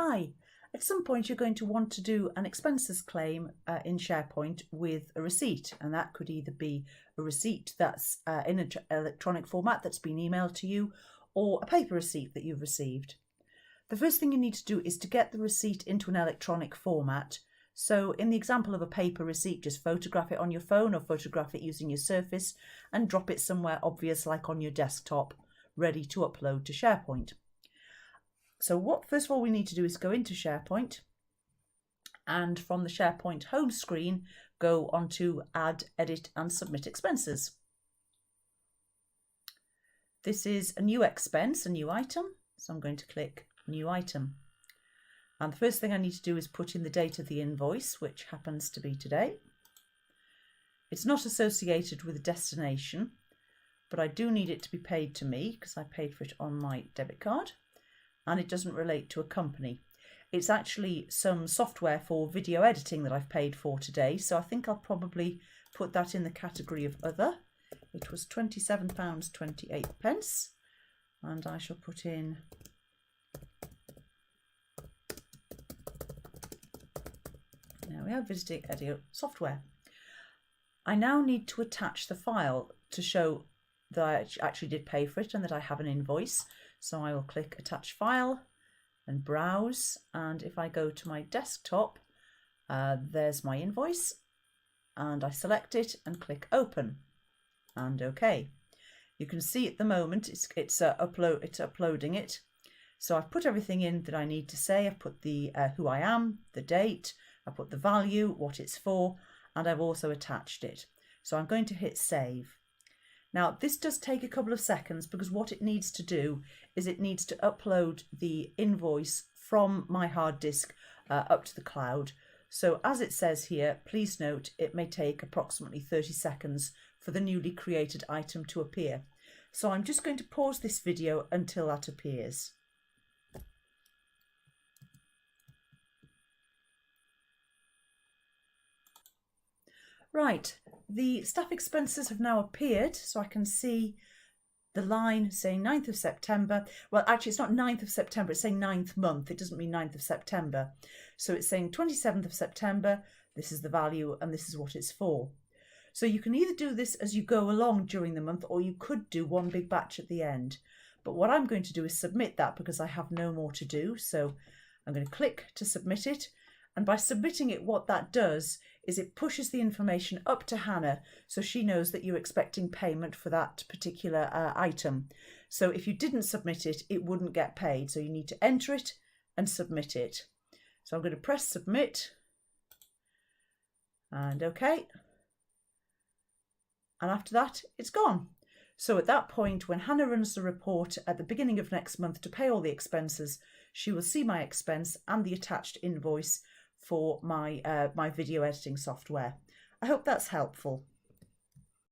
Hi, at some point you're going to want to do an expenses claim in SharePoint with a receipt, and that could either be a receipt that's in an electronic format that's been emailed to you, or a paper receipt that you've received. The first thing you need to do is to get the receipt into an electronic format. So in the example of a paper receipt, just photograph it on your phone or photograph it using your Surface and drop it somewhere obvious like on your desktop, ready to upload to SharePoint. So what first of all we need to do is go into SharePoint, and from the SharePoint home screen go onto Add, Edit and Submit Expenses. This is a new expense, a new item, so I'm going to click New Item. And the first thing I need to do is put in the date of the invoice, which happens to be today. It's not associated with a destination, but I do need it to be paid to me because I paid for it on my debit card. And it doesn't relate to a company. It's actually some software for video editing that I've paid for today, so I think I'll probably put that in the category of other. It was £27.28, and I shall put in now we have Visiting Audio Software. I now need to attach the file to show that I actually did pay for it and that I have an invoice. So I will click Attach File and Browse, and if I go to my desktop, there's my invoice, and I select it and click Open and OK. You can see at the moment it's uploading it. So I've put everything in that I need to say. I've put the who I am, the date, I put the value, what it's for, and I've also attached it. So I'm going to hit Save. Now this does take a couple of seconds because what it needs to do is it needs to upload the invoice from my hard disk up to the cloud. So as it says here, please note it may take approximately 30 seconds for the newly created item to appear. So I'm just going to pause this video until that appears. Right, the staff expenses have now appeared, so I can see the line saying 9th of September. Well, actually, it's not 9th of September, it's saying 9th month. It doesn't mean 9th of September. So it's saying 27th of September, this is the value, and this is what it's for. So you can either do this as you go along during the month, or you could do one big batch at the end. But what I'm going to do is submit that because I have no more to do. So I'm going to click to submit it. And by submitting it, what that does is it pushes the information up to Hannah so she knows that you're expecting payment for that particular item. So if you didn't submit it, it wouldn't get paid. So you need to enter it and submit it. So I'm going to press submit and OK. And after that, it's gone. So at that point, when Hannah runs the report at the beginning of next month to pay all the expenses, she will see my expense and the attached invoice for my video editing software. I hope that's helpful.